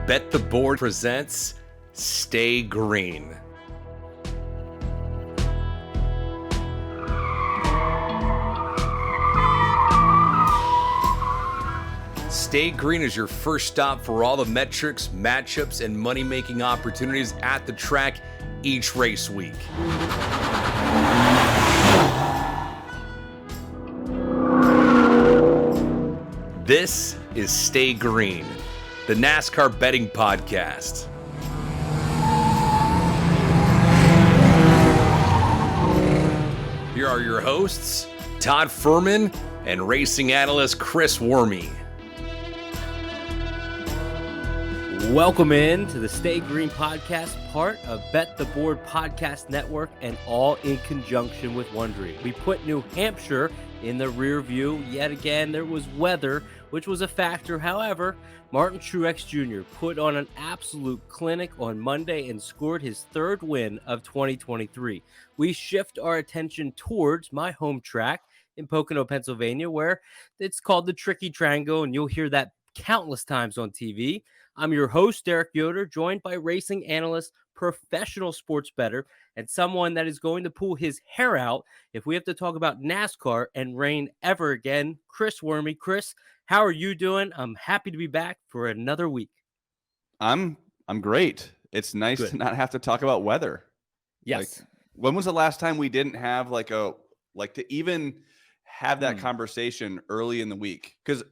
Bet the Board presents Stay Green. Stay Green is your first stop for all the metrics, matchups, and money-making opportunities at the track each race week. This is Stay Green, the NASCAR betting podcast. Here are your hosts, Todd Fuhrman and racing analyst Chris Werme. Welcome in to the Stay Green podcast, part of Bet the Board Podcast Network, and all in conjunction with Wondery. We put New Hampshire in the rear view. Yet again, there was weather, which was a factor. However, Martin Truex Jr. put on an absolute clinic on Monday and scored his third win of 2023. We shift our attention towards my home track in Pocono, Pennsylvania, where it's called the Tricky Triangle, and you'll hear that countless times on TV. I'm your host, Derek Yoder, joined by racing analyst, professional sports bettor, and someone that is going to pull his hair out if we have to talk about NASCAR and rain ever again, Chris Werme. Chris, how are you doing? I'm happy to be back for another week. I'm great. It's nice to not have to talk about weather. Yes. When was the last time we didn't have to even have that conversation early in the week? Because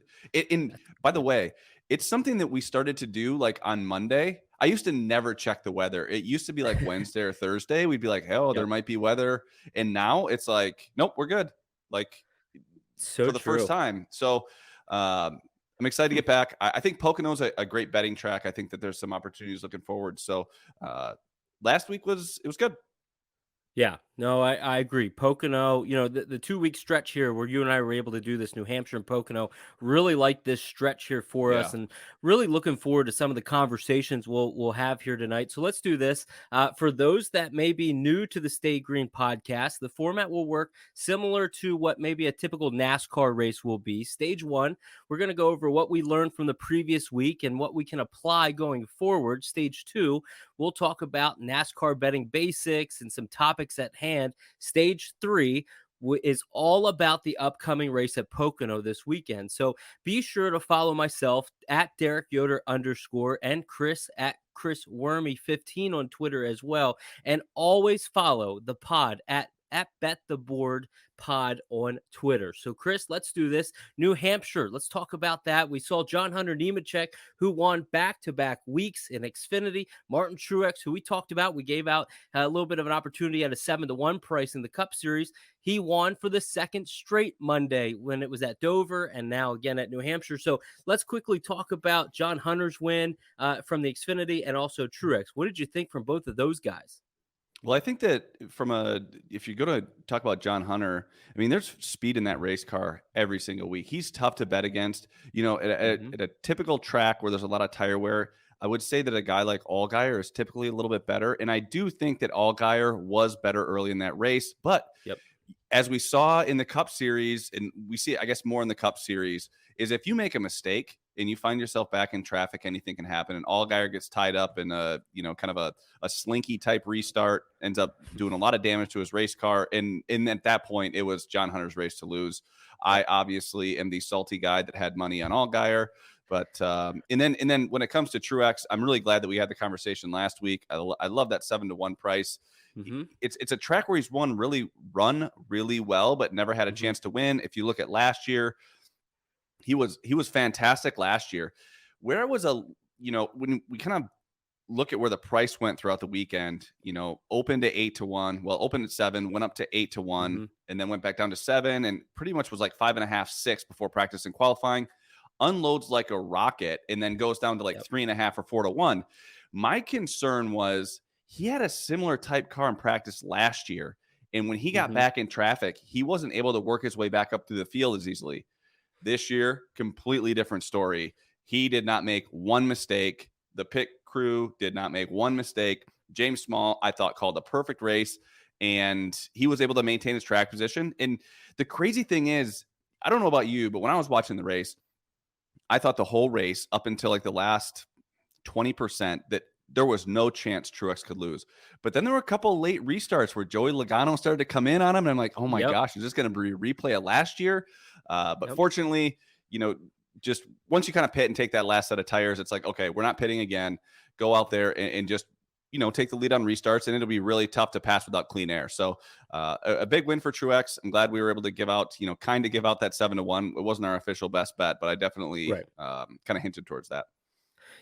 by the way, it's something that we started to do on Monday. I used to never check the weather. It used to be Wednesday or Thursday. We'd be like, there might be weather. And now it's nope, we're good. For the first time. So I'm excited to get back. I think Pocono's a great betting track. I think that there's some opportunities looking forward. So last week was good. Yeah, no, I agree. Pocono, the 2-week stretch here where you and I were able to do this, New Hampshire and Pocono, really like this stretch here for us, and really looking forward to some of the conversations we'll have here tonight. So let's do this. For those that may be new to the Stay Green podcast, the format will work similar to what maybe a typical NASCAR race will be. Stage 1, we're going to go over what we learned from the previous week and what we can apply going forward. Stage 2, we'll talk about NASCAR betting basics and some topics at hand. Stage 3 is all about the upcoming race at Pocono this weekend. So be sure to follow myself at Derek Yoder _ and Chris at Chris Werme 15 on Twitter as well. And always follow the pod at Bet the Board Pod on Twitter. So Chris, let's do this. New Hampshire, let's talk about that. We saw John Hunter Nemechek, who won back-to-back weeks in Xfinity. Martin Truex, who we talked about, we gave out a little bit of an opportunity at a 7-1 price in the Cup Series. He won for the second straight Monday when it was at Dover and now again at New Hampshire. So let's quickly talk about John Hunter's win from the Xfinity and also Truex. What did you think from both of those guys? Well, I think that if you're going to talk about John Hunter, I mean, there's speed in that race car every single week. He's tough to bet against. At a typical track where there's a lot of tire wear, I would say that a guy like Allgaier is typically a little bit better. And I do think that Allgaier was better early in that race. But as we saw in the Cup Series, and we see, I guess, more in the Cup Series, is if you make a mistake and you find yourself back in traffic, anything can happen. And Allgaier gets tied up in a slinky type restart, ends up doing a lot of damage to his race car. And at that point, it was John Hunter's race to lose. I obviously am the salty guy that had money on Allgaier. But and then when it comes to Truex, I'm really glad that we had the conversation last week. I love that 7-1 price. It's a track where he's run really well, but never had a chance to win. If you look at last year, he was fantastic last year. Where it was when we kind of look at where the price went throughout the weekend, opened at 8-1, opened at 7, went up to 8-1, and then went back down to 7, and pretty much was 5.5, 6 before practice and qualifying, unloads like a rocket, and then goes down to 3.5 or 4-1. My concern was he had a similar type car in practice last year, and when he got back in traffic, he wasn't able to work his way back up through the field as easily. This year, completely different story. He did not make one mistake. The pit crew did not make one mistake. James Small, I thought, called a perfect race, and he was able to maintain his track position. And the crazy thing is, I don't know about you, but when I was watching the race, I thought the whole race up until the last 20% that there was no chance Truex could lose. But then there were a couple late restarts where Joey Logano started to come in on him. And I'm like, oh my gosh, is this going to be a replay of last year? But fortunately, just once you kind of pit and take that last set of tires, it's like, okay, we're not pitting again. Go out there and just, take the lead on restarts, and it'll be really tough to pass without clean air. So a big win for Truex. I'm glad we were able to give out, kind of give out that 7-1. It wasn't our official best bet, but I definitely kind of hinted towards that.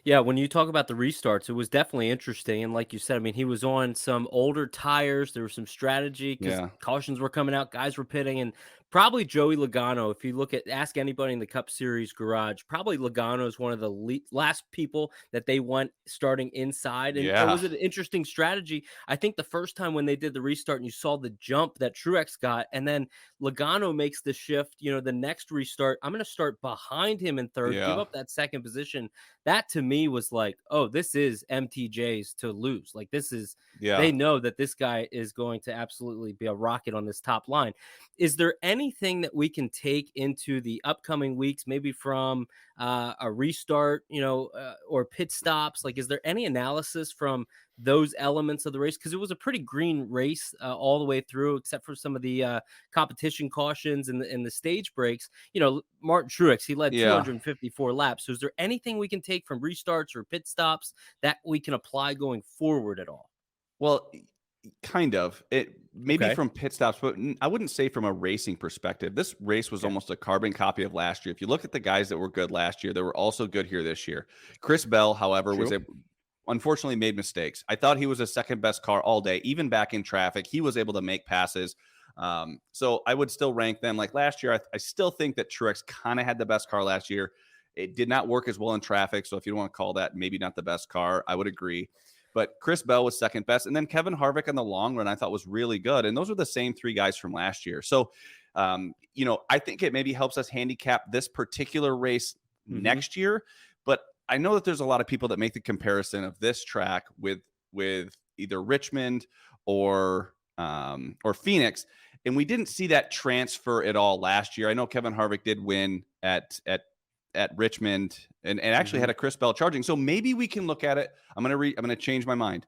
Yeah, when you talk about the restarts, it was definitely interesting. And like you said, I mean, he was on some older tires. There was some strategy because cautions were coming out, guys were pitting, and probably Joey Logano. If you ask anybody in the Cup Series garage, probably Logano is one of the last people that they want starting inside. And it was an interesting strategy. I think the first time when they did the restart and you saw the jump that Truex got, and then Logano makes the shift, the next restart, I'm going to start behind him in third, give up that second position. That to me was like, oh, this is MTJ's to lose. Like this is, they know that this guy is going to absolutely be a rocket on this top line. Is there anything that we can take into the upcoming weeks, maybe from a restart, or pit stops? Like, is there any analysis from those elements of the race? Because it was a pretty green race all the way through, except for some of the competition cautions and the stage breaks. Martin Truex, he led 254 laps. So is there anything we can take from restarts or pit stops that we can apply going forward at all? Well, kind of. It maybe from pit stops, but I wouldn't say from a racing perspective. This race was almost a carbon copy of last year. If you look at the guys that were good last year, they were also good here this year. Chris Bell, however, unfortunately made mistakes. I thought he was a second best car all day, even back in traffic. He was able to make passes. So I would still rank them like last year. I still think that Truex kind of had the best car last year. It did not work as well in traffic. So if you don't want to call that maybe not the best car, I would agree. But Chris Bell was second best. And then Kevin Harvick in the long run, I thought was really good. And those are the same three guys from last year. So, I think it maybe helps us handicap this particular race next year. But I know that there's a lot of people that make the comparison of this track with either Richmond or Phoenix. And we didn't see that transfer at all last year. I know Kevin Harvick did win at Richmond and actually had a Chris Bell charging. So maybe we can look at it. I'm going to change my mind.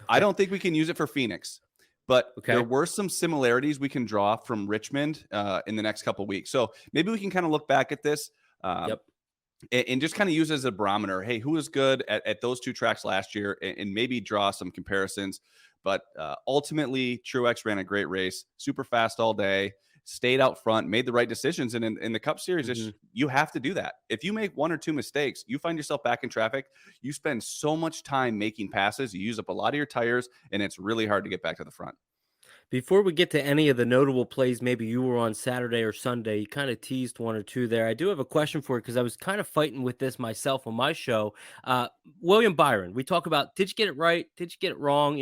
I don't think we can use it for Phoenix, but there were some similarities we can draw from Richmond in the next couple of weeks. So maybe we can kind of look back at this and just kind of use it as a barometer. Hey, who was good at those two tracks last year, and maybe draw some comparisons. But ultimately, Truex ran a great race, super fast all day, stayed out front, made the right decisions. And in the Cup Series, you have to do that. If you make one or two mistakes, you find yourself back in traffic. You spend so much time making passes. You use up a lot of your tires, and it's really hard to get back to the front. Before we get to any of the notable plays, maybe you were on Saturday or Sunday, you kind of teased one or two there. I do have a question for you because I was kind of fighting with this myself on my show. William Byron, we talk about, did you get it right? Did you get it wrong?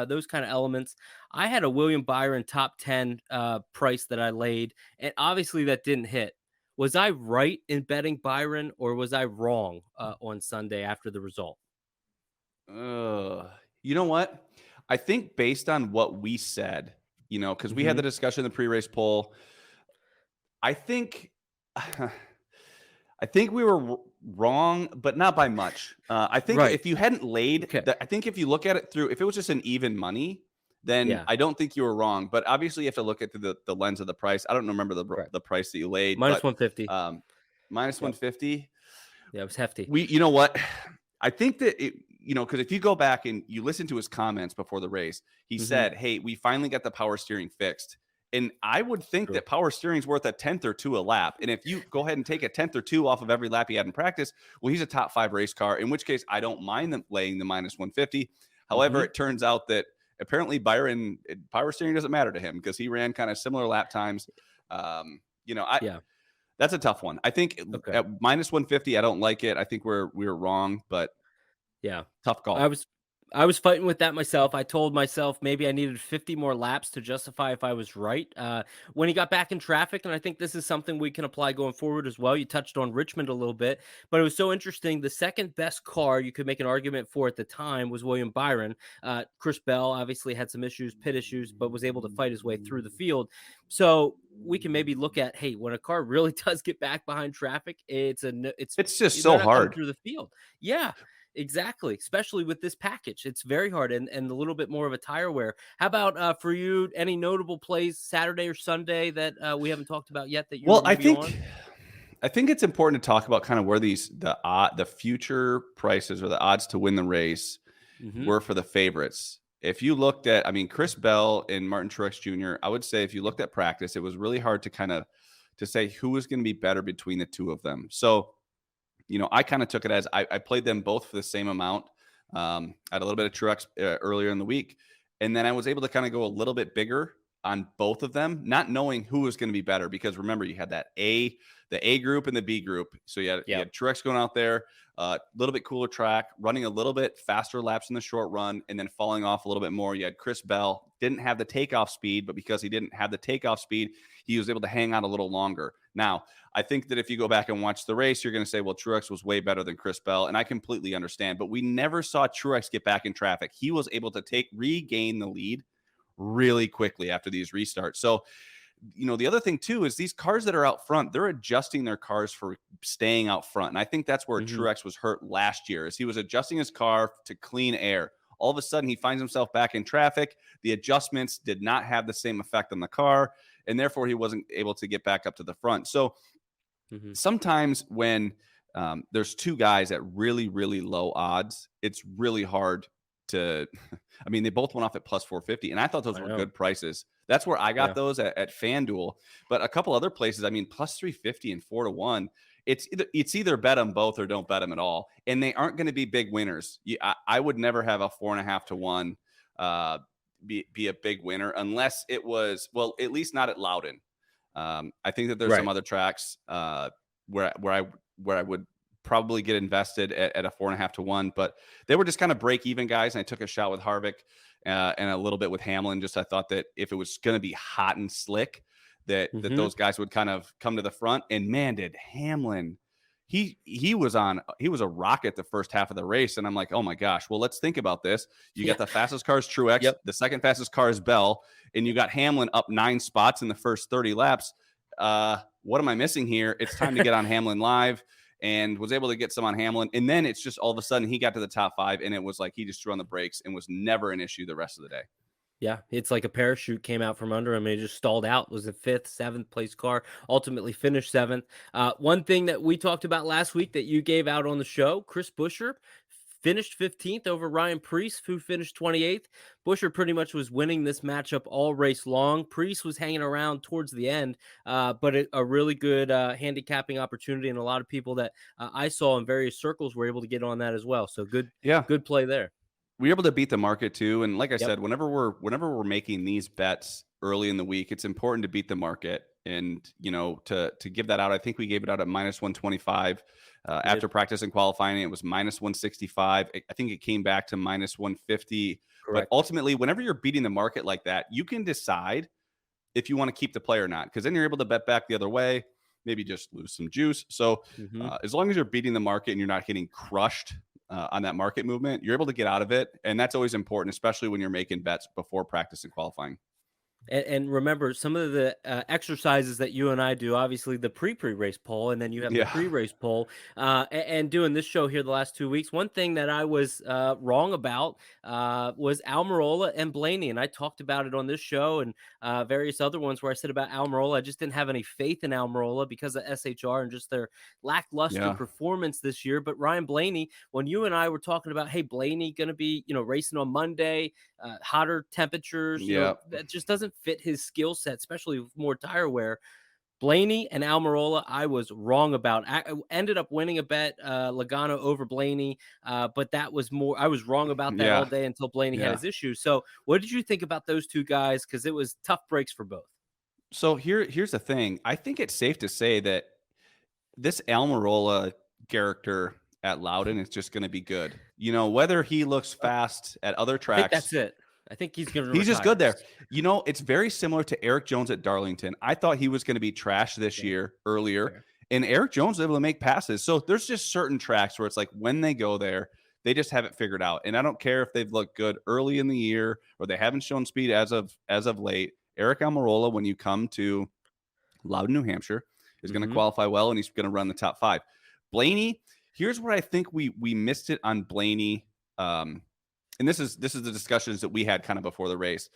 Those kind of elements. I had a William Byron top 10 price that I laid, and obviously that didn't hit. Was I right in betting Byron, or was I wrong on Sunday after the result? You know what? I think based on what we said, because we had the discussion in the pre-race poll, I think we were wrong, but not by much. I think if you hadn't laid, I think if you look at it through, if it was just an even money, then I don't think you were wrong. But obviously, you have to look at the lens of the price. I don't remember the price that you laid. Minus 150. Minus 150. Yeah, it was hefty. You know what? I think that because if you go back and you listen to his comments before the race, he said, hey, we finally got the power steering fixed. And I would think that power steering is worth a 10th or 2 a lap. And if you go ahead and take a 10th or 2 off of every lap he had in practice, well, he's a top 5 race car, in which case I don't mind them laying the minus 150. However, it turns out that apparently Byron, power steering doesn't matter to him because he ran kind of similar lap times. That's a tough one. I think at minus 150, I don't like it. I think we were wrong, but tough call. I was fighting with that myself. I told myself maybe I needed 50 more laps to justify if I was right. When he got back in traffic, and I think this is something we can apply going forward as well. You touched on Richmond a little bit, but it was so interesting. The second best car you could make an argument for at the time was William Byron. Chris Bell obviously had some pit issues, but was able to fight his way through the field. So we can maybe look at, hey, when a car really does get back behind traffic, it's just so hard through the field. Yeah. Exactly, especially with this package. It's very hard and a little bit more of a tire wear. How about for you, any notable plays Saturday or Sunday that we haven't talked about yet that you Well, were maybe on? I think it's important to talk about kind of where the future prices or the odds to win the race were for the favorites. If you looked at, I mean, Chris Bell and Martin Truex Jr., I would say if you looked at practice, it was really hard to say who was going to be better between the two of them. So, I kind of took it as I played them both for the same amount. I had a little bit of Truex earlier in the week, and then I was able to kind of go a little bit bigger on both of them, not knowing who was going to be better. Because remember, you had the A group and the B group. So you had Truex going out there, a little bit cooler track, running a little bit faster laps in the short run, and then falling off a little bit more. You had Chris Bell, didn't have the takeoff speed, but because he didn't have the takeoff speed, he was able to hang out a little longer. Now, I think that if you go back and watch the race, you're going to say, well, Truex was way better than Chris Bell, and I completely understand. But we never saw Truex get back in traffic. He was able to regain the lead really quickly after these restarts. So, the other thing too is these cars that are out front, they're adjusting their cars for staying out front. And I think that's where Truex was hurt last year, is he was adjusting his car to clean air. All of a sudden, he finds himself back in traffic. The adjustments did not have the same effect on the car, and therefore he wasn't able to get back up to the front. So sometimes when there's two guys at really, really low odds, it's really hard to, I mean, they both went off at plus 450, and I thought those were good prices. That's where I got those at FanDuel. But a couple other places, I mean, plus 350 and 4-1. It's either bet them both or don't bet them at all. And they aren't going to be big winners. I would never have a 4.5 to 1 be a big winner unless it was, well, at least not at Loudon. I think that there's some other tracks where I would probably get invested at a 4.5 to 1, but they were just kind of break even guys. And I took a shot with Harvick and a little bit with Hamlin. Just I thought that if it was going to be hot and slick, that those guys would kind of come to the front. And man, did Hamlin, he was a rocket the first half of the race. And I'm like, oh my gosh, well, let's think about this. You got the fastest car is Truex, the second fastest car is Bell, and you got Hamlin up 9 spots in the first 30 laps. What am I missing here? It's time to get on Hamlin Live. And was able to get some on Hamlin. And then it's just all of a sudden he got to the top 5, and it was like he just threw on the brakes and was never an issue the rest of the day. Yeah, it's like a parachute came out from under him and he just stalled out. It was a 5th, 7th place car, ultimately finished 7th. One thing that we talked about last week that you gave out on the show, Chris Buescher finished 15th over Ryan Preece, who finished 28th. Buescher pretty much was winning this matchup all race long. Preece was hanging around towards the end, but a really good handicapping opportunity, and a lot of people that I saw in various circles were able to get on that as well. So good play there. We were able to beat the market too, and like I said, whenever we're making these bets early in the week, it's important to beat the market. And to give that out, I think we gave it out at minus 125. After practice and qualifying, it was minus 165. I think it came back to minus 150. Correct. But ultimately, whenever you're beating the market like that, you can decide if you want to keep the play or not, because then you're able to bet back the other way, maybe just lose some juice. So as long as you're beating the market and you're not getting crushed on that market movement, you're able to get out of it. And that's always important, especially when you're making bets before practice and qualifying. And remember, some of the exercises that you and I do, obviously the pre-race poll, and then you have the pre-race poll, and doing this show here the last 2 weeks. One thing that I was wrong about was Almirola and Blaney, and I talked about it on this show and various other ones where I said about Almirola, I just didn't have any faith in Almirola because of SHR and just their lackluster performance this year. But Ryan Blaney, when you and I were talking about, hey, Blaney going to be racing on Monday, hotter temperatures, that just doesn't fit his skill set, especially with more tire wear. Blaney and Almirola, I was wrong about. I ended up winning a bet, Logano over Blaney, but that was more. I was wrong about that all day until Blaney had his issues. So, what did you think about those two guys? Because it was tough breaks for both. So here's the thing. I think it's safe to say that this Almirola character at Loudon is just going to be good. Whether he looks fast at other tracks, I think that's it. I think he's going to. He's just good there. It's very similar to Eric Jones at Darlington. I thought he was going to be trash this year earlier, and Eric Jones was able to make passes. So there's just certain tracks where it's like when they go there, they just have it figured out. And I don't care if they've looked good early in the year or they haven't shown speed as of late. Eric Almirola, when you come to Loudon, New Hampshire, is going to qualify well, and he's going to run the top 5. Blaney, Here's where I think we missed it on Blaney. And this is the discussions that we had kind of before the race.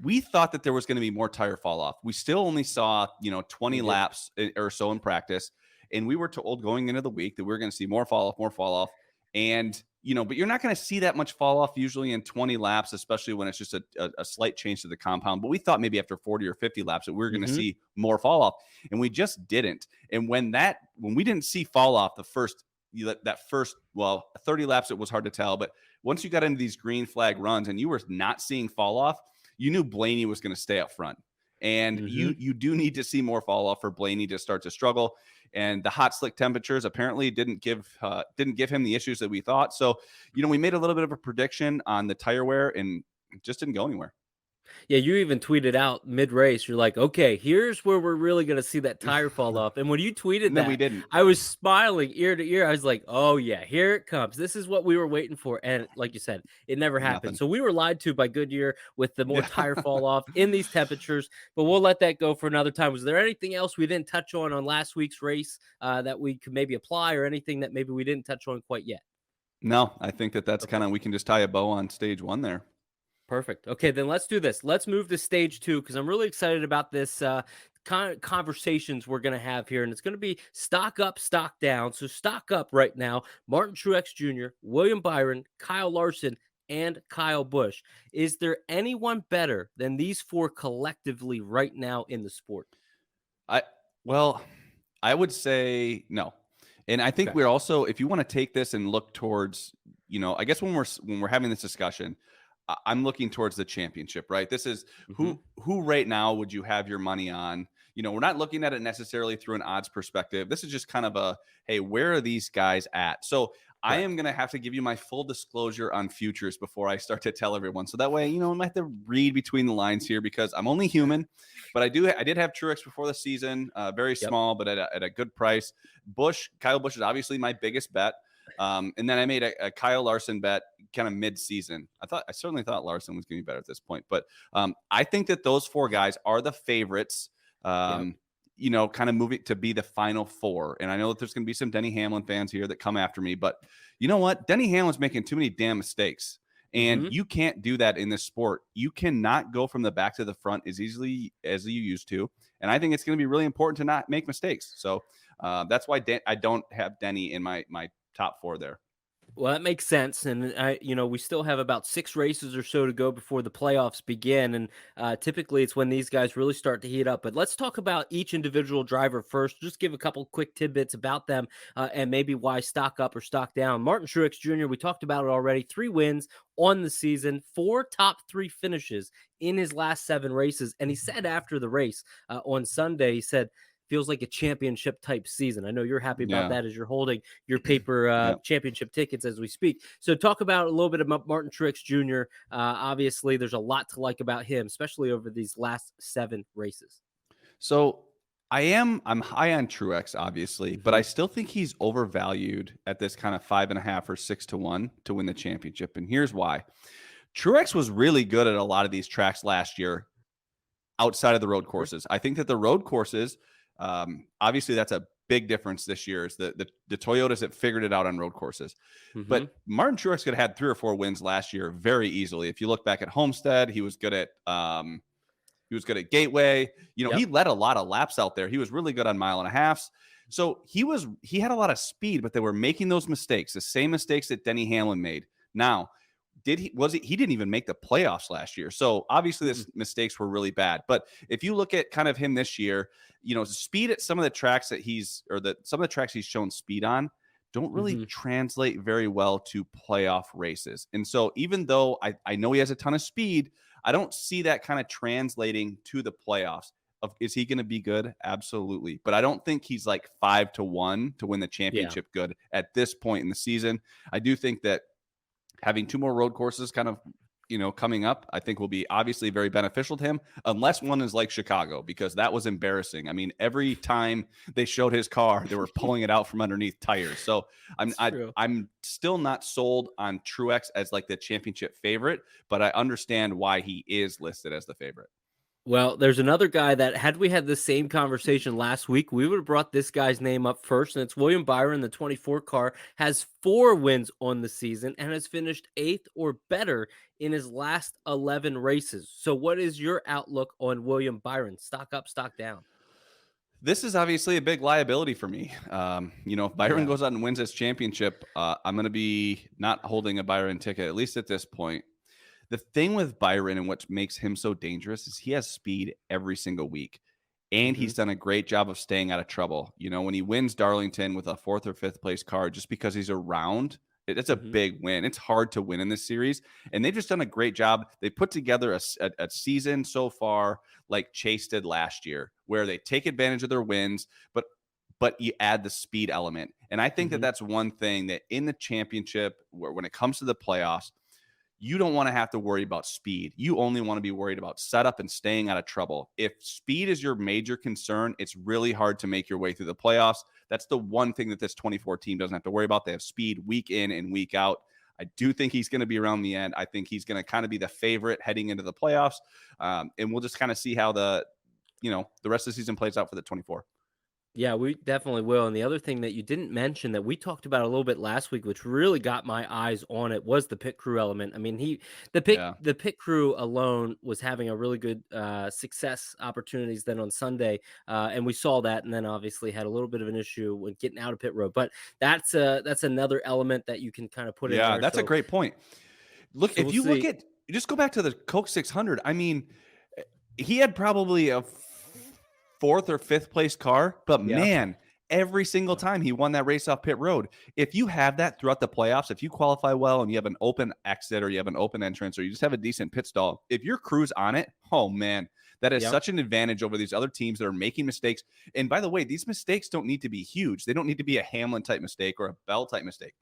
We thought that there was going to be more tire fall off. We still only saw, 20 laps or so in practice. And we were told going into the week that we were going to see more fall off. And, but you're not going to see that much fall off usually in 20 laps, especially when it's just a slight change to the compound. But we thought maybe after 40 or 50 laps that we were going to see more fall off, and we just didn't. And when we didn't see fall off the first 30 laps, it was hard to tell. But once you got into these green flag runs and you were not seeing fall off, you knew Blaney was going to stay up front. And you do need to see more fall off for Blaney to start to struggle. And the hot, slick temperatures apparently didn't give him the issues that we thought. So, we made a little bit of a prediction on the tire wear and it just didn't go anywhere. Yeah, you even tweeted out mid-race. You're like, okay, here's where we're really going to see that tire fall off. And when you tweeted that, we didn't. I was smiling ear to ear. I was like, oh, yeah, here it comes. This is what we were waiting for. And like you said, it never happened. Nothing. So we were lied to by Goodyear with the more tire fall off in these temperatures. But we'll let that go for another time. Was there anything else we didn't touch on last week's race that we could maybe apply, or anything that maybe we didn't touch on quite yet? No, I think that's kind of, we can just tie a bow on stage one there. Perfect. Okay, then let's do this. Let's move to stage two, because I'm really excited about this conversations we're going to have here. And it's going to be stock up, stock down. So stock up right now, Martin Truex Jr., William Byron, Kyle Larson, and Kyle Busch. Is there anyone better than these four collectively right now in the sport? I would say no. And I think we're also, if you want to take this and look towards, I guess when we're having this discussion, I'm looking towards the championship, right? This is who right now would you have your money on? We're not looking at it necessarily through an odds perspective. This is just kind of hey, where are these guys at? So I am going to have to give you my full disclosure on futures before I start to tell everyone. So that way, I might have to read between the lines here, because I'm only human. But I did have Truex before the season, very small, but at a good price. Kyle Busch is obviously my biggest bet. And then I made a Kyle Larson bet kind of mid-season. I certainly thought Larson was going to be better at this point, but I think that those four guys are the favorites, kind of moving to be the final four. And I know that there's going to be some Denny Hamlin fans here that come after me, but you know what? Denny Hamlin's making too many damn mistakes, and you can't do that in this sport. You cannot go from the back to the front as easily as you used to. And I think it's going to be really important to not make mistakes. So that's why I don't have Denny in my top four there. Well, that makes sense. And we still have about 6 races or so to go before the playoffs begin. And typically it's when these guys really start to heat up. But let's talk about each individual driver first. Just give a couple quick tidbits about them and maybe why stock up or stock down. Martin Truex Jr., we talked about it already. 3 wins on the season, 4 top 3 finishes in his last 7 races. And he said after the race on Sunday, he said, feels like a championship type season. I know you're happy about that as you're holding your paper championship tickets as we speak. So talk about a little bit about Martin Truex Jr. Obviously, there's a lot to like about him, especially over these last 7 races. So I'm high on Truex, obviously, but I still think he's overvalued at this kind of 5.5 or 6 to 1 to win the championship. And here's why. Truex was really good at a lot of these tracks last year outside of the road courses. I think that the road courses, obviously that's a big difference this year, is the Toyotas that figured it out on road courses. But Martin Truex could have had 3 or 4 wins last year very easily. If you look back at Homestead, he was good at Gateway. He led a lot of laps out there. He was really good on 1.5 miles. So he had a lot of speed, but they were making those mistakes, the same mistakes that Denny Hamlin made. Now, he didn't even make the playoffs last year. So obviously his mistakes were really bad. But if you look at kind of him this year, speed at some of the tracks that some of the tracks he's shown speed on don't really translate very well to playoff races. And so even though I know he has a ton of speed, I don't see that kind of translating to the playoffs. Is he going to be good? Absolutely. But I don't think he's like 5 to 1 to win the championship good at this point in the season. I do think that having 2 more road courses kind of, coming up, I think will be obviously very beneficial to him, unless one is like Chicago, because that was embarrassing. I mean, every time they showed his car, they were pulling it out from underneath tires. So I'm still not sold on Truex as like the championship favorite, but I understand why he is listed as the favorite. Well, there's another guy that had we had the same conversation last week, we would have brought this guy's name up first, and it's William Byron. The 24 car has 4 wins on the season and has finished 8th or better in his last 11 races. So what is your outlook on William Byron? Stock up, stock down? This is obviously a big liability for me. If Byron goes out and wins this championship, I'm going to be not holding a Byron ticket, at least at this point. The thing with Byron and what makes him so dangerous is he has speed every single week. And he's done a great job of staying out of trouble. When he wins Darlington with a 4th or 5th place car, just because he's around, it's a big win. It's hard to win in this series. And they've just done a great job. They put together a season so far like Chase did last year, where they take advantage of their wins, but you add the speed element. And I think that that's one thing that in the championship, when it comes to the playoffs, you don't want to have to worry about speed. You only want to be worried about setup and staying out of trouble. If speed is your major concern, it's really hard to make your way through the playoffs. That's the one thing that this 24 team doesn't have to worry about. They have speed week in and week out. I do think he's going to be around the end. I think he's going to kind of be the favorite heading into the playoffs. And we'll just kind of see how the rest of the season plays out for the 24. Yeah, we definitely will. And the other thing that you didn't mention that we talked about a little bit last week, which really got my eyes on it, was the pit crew element. I mean, the pit crew alone was having a really good success opportunities then on Sunday, and we saw that, and then obviously had a little bit of an issue when getting out of pit road. But that's another element that you can kind of put in there. Yeah, that's a great point. Look, so if you look at, just go back to the Coke 600. I mean, he had probably a 4th or 5th place car, but man, every single time he won that race off pit road. If you have that throughout the playoffs, if you qualify well and you have an open exit or you have an open entrance or you just have a decent pit stall, if your crew's on it, oh man, that is such an advantage over these other teams that are making mistakes. And by the way, these mistakes don't need to be huge. They don't need to be a Hamlin type mistake or a Bell type mistake.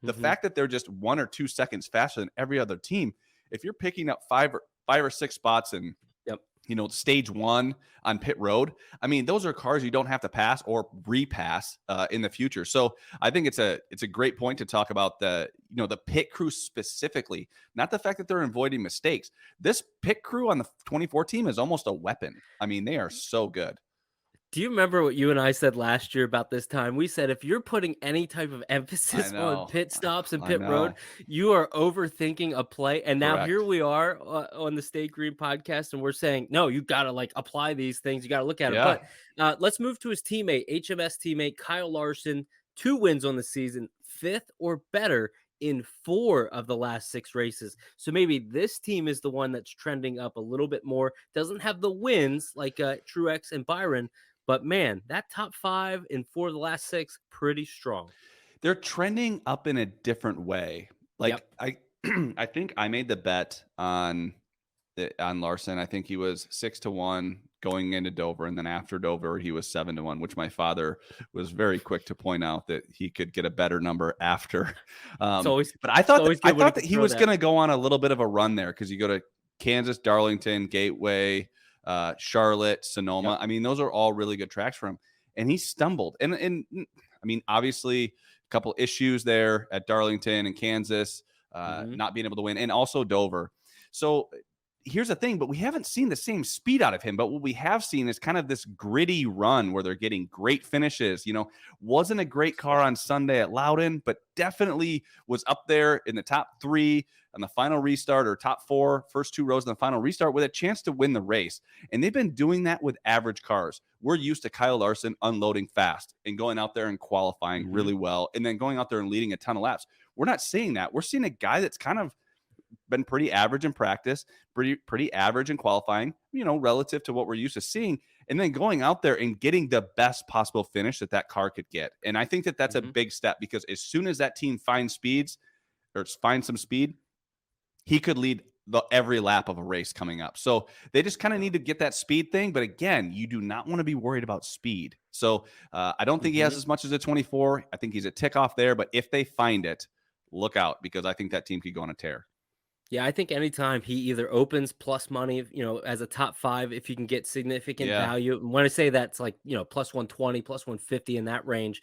The fact that they're just 1 or 2 seconds faster than every other team, if you're picking up 5 or 6 spots and stage 1 on pit road, I mean, those are cars you don't have to pass or repass in the future. So I think it's a great point to talk about the pit crew specifically, not the fact that they're avoiding mistakes. This pit crew on the 24 team is almost a weapon. I mean, they are so good. Do you remember what you and I said last year about this time? We said, if you're putting any type of emphasis on pit stops and pit road, you are overthinking a play. And now here we are on the Stay Green podcast, and we're saying, no, you got to apply these things. You got to look at it. But let's move to his teammate, HMS teammate, Kyle Larson, 2 wins on the season, 5th or better in 4 of the last 6 races. So maybe this team is the one that's trending up a little bit more. Doesn't have the wins like Truex and Byron, but man, that top 5 in 4 of the last 6, pretty strong. They're trending up in a different way. I think I made the bet on Larson. I think he was 6-1 going into Dover, and then after Dover, he was 7-1, which my father was very quick to point out that he could get a better number after. But I thought that he was going to go on a little bit of a run there, because you go to Kansas, Darlington, Gateway, Charlotte, Sonoma. I mean, those are all really good tracks for him, and he stumbled. And I mean, obviously, a couple issues there at Darlington and Kansas, not being able to win, and also Dover. So here's the thing, but we haven't seen the same speed out of him. But what we have seen is kind of this gritty run where they're getting great finishes. Wasn't a great car on Sunday at Loudon, but definitely was up there in the top 3 on the final restart, or top 4, first 2 rows in the final restart, with a chance to win the race. And they've been doing that with average cars. We're used to Kyle Larson unloading fast and going out there and qualifying really well, and then going out there and leading a ton of laps. We're not seeing that. We're seeing a guy that's kind of been pretty average in practice, pretty average in qualifying, relative to what we're used to seeing, and then going out there and getting the best possible finish that car could get. And I think that that's a big step, because as soon as that team finds some speed, he could lead every lap of a race coming up. So they just kind of need to get that speed thing. But again, you do not want to be worried about speed. So I don't think he has as much as a 24. I think he's a tick off there. But if they find it, look out, because I think that team could go on a tear. Yeah, I think anytime he either opens plus money, as a top 5, if you can get significant Yeah. value. And when I say that's like, plus 120, plus 150 in that range.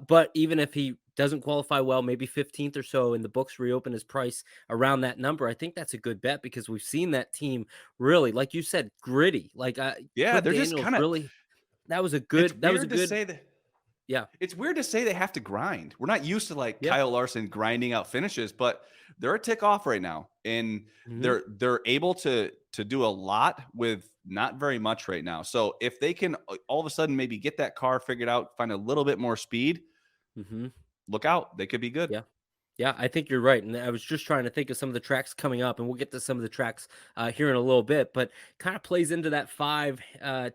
But even if he doesn't qualify well, maybe 15th or so, and the books reopen his price around that number, I think that's a good bet because we've seen that team really, like you said, gritty. Like Yeah, Cliff they're just Daniels kind of really, it's that was a weird to good, say that yeah, it's weird to say they have to grind. We're not used to like yeah. Kyle Larson grinding out finishes, but they're a tick off right now, and Hmm. they're able to do a lot with not very much right now. So if they can all of a sudden maybe get that car figured out, find a little bit more speed, Hmm. look out, they could be good. Yeah. Yeah, I think you're right. And I was just trying to think of some of the tracks coming up, and we'll get to some of the tracks here in a little bit, but kind of plays into that 5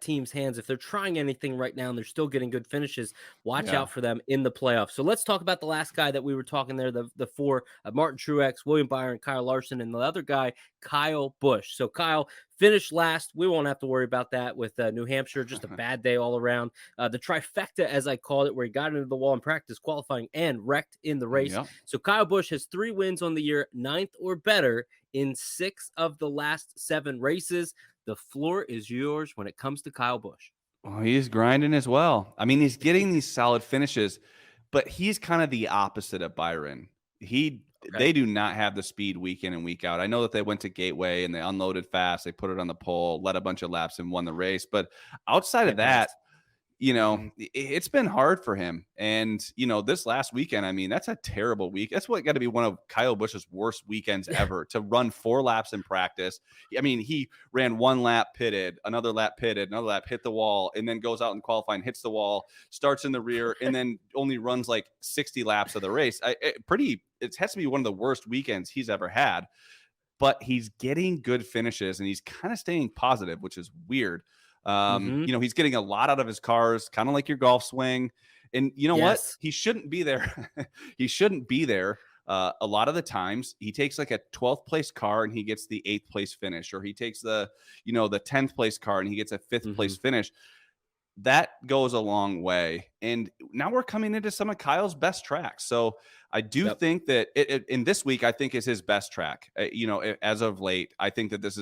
teams' hands. If they're trying anything right now and they're still getting good finishes, watch Yeah. out for them in the playoffs. So let's talk about the last guy that we were talking there, the 4, Martin Truex, William Byron, Kyle Larson, and the other guy, Kyle Busch. So Kyle finished last. We won't have to worry about that with New Hampshire. Just a bad day all around. The trifecta, as I called it, where he got into the wall in practice, qualifying, and wrecked in the race. Yep. So Kyle Busch has 3 wins on the year, 9th or better in 6 of the last 7 races. The floor is yours when it comes to Kyle Busch. Well, he's grinding as well. I mean, he's getting these solid finishes, but he's kind of the opposite of Byron. Okay. They do not have the speed week in and week out. I know that they went to Gateway and they unloaded fast, they put it on the pole, led a bunch of laps and won the race. But outside of Can't pass. that, Mhm. it's been hard for him. And, this last weekend, I mean, that's a terrible week. That's what got to be one of Kyle Busch's worst weekends ever to run 4 laps in practice. I mean, he ran 1 lap, pitted, another lap, pitted, another lap, hit the wall, and then goes out in qualifying, hits the wall, starts in the rear, and then only runs like 60 laps of the race. It has to be one of the worst weekends he's ever had, but he's getting good finishes and he's kind of staying positive, which is weird. Mhm. He's getting a lot out of his cars, kind of like your golf swing. And you know what? Yes. He shouldn't be there. He shouldn't be there. A lot of the times he takes like a 12th place car and he gets the 8th place finish, or he takes the 10th place car and he gets a 5th place Mhm. finish. That goes a long way. And now we're coming into some of Kyle's best tracks. So I do Yep. think that in this week, I think is his best track. As of late, I think that this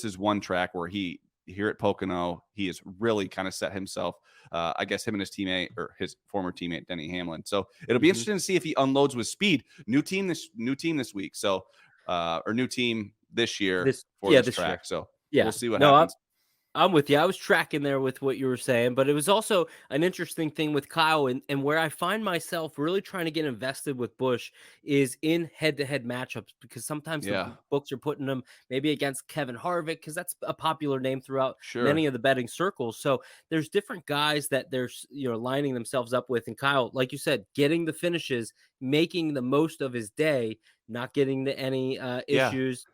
is one track where he here at Pocono, he has really kind of set himself. I guess him and his teammate or his former teammate Denny Hamlin. So it'll be Mhm. interesting to see if he unloads with speed. New team this week. So or new team this year for this This year. track. So we'll Yeah. see what No, happens. I'm with you. I was tracking there with what you were saying, but it was also an interesting thing with Kyle, and where I find myself really trying to get invested with Bush is in head-to-head matchups, because sometimes the Yeah, books are putting him maybe against Kevin Harvick, because that's a popular name throughout sure. many of the betting circles. So there's different guys that there's lining themselves up with, and Kyle, like you said, getting the finishes, making the most of his day, not getting to any Yeah. issues.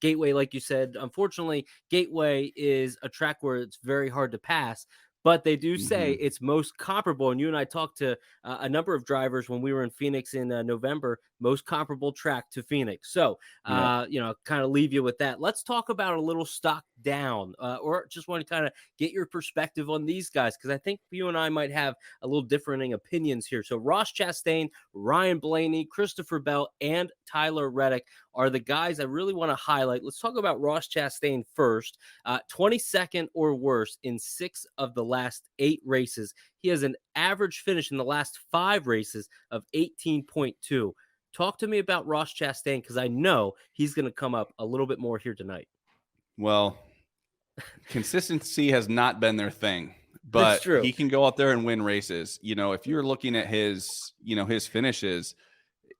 Gateway, like you said, unfortunately, Gateway is a track where it's very hard to pass, but they do say Mhm. it's most comparable. And you and I talked to a number of drivers when we were in Phoenix in November, most comparable track to Phoenix. So, Yeah. kind of leave you with that. Let's talk about a little stock down, or just want to kind of get your perspective on these guys, because I think you and I might have a little differing opinions here. So, Ross Chastain, Ryan Blaney, Christopher Bell, and Tyler Reddick are the guys I really want to highlight. Let's talk about Ross Chastain first. 22nd or worse in 6 of the last 8 races. He has an average finish in the last 5 races of 18.2. Talk to me about Ross Chastain, because I know he's going to come up a little bit more here tonight. Well, consistency has not been their thing, That's but true. he can go out there and win races. If you're looking at his finishes,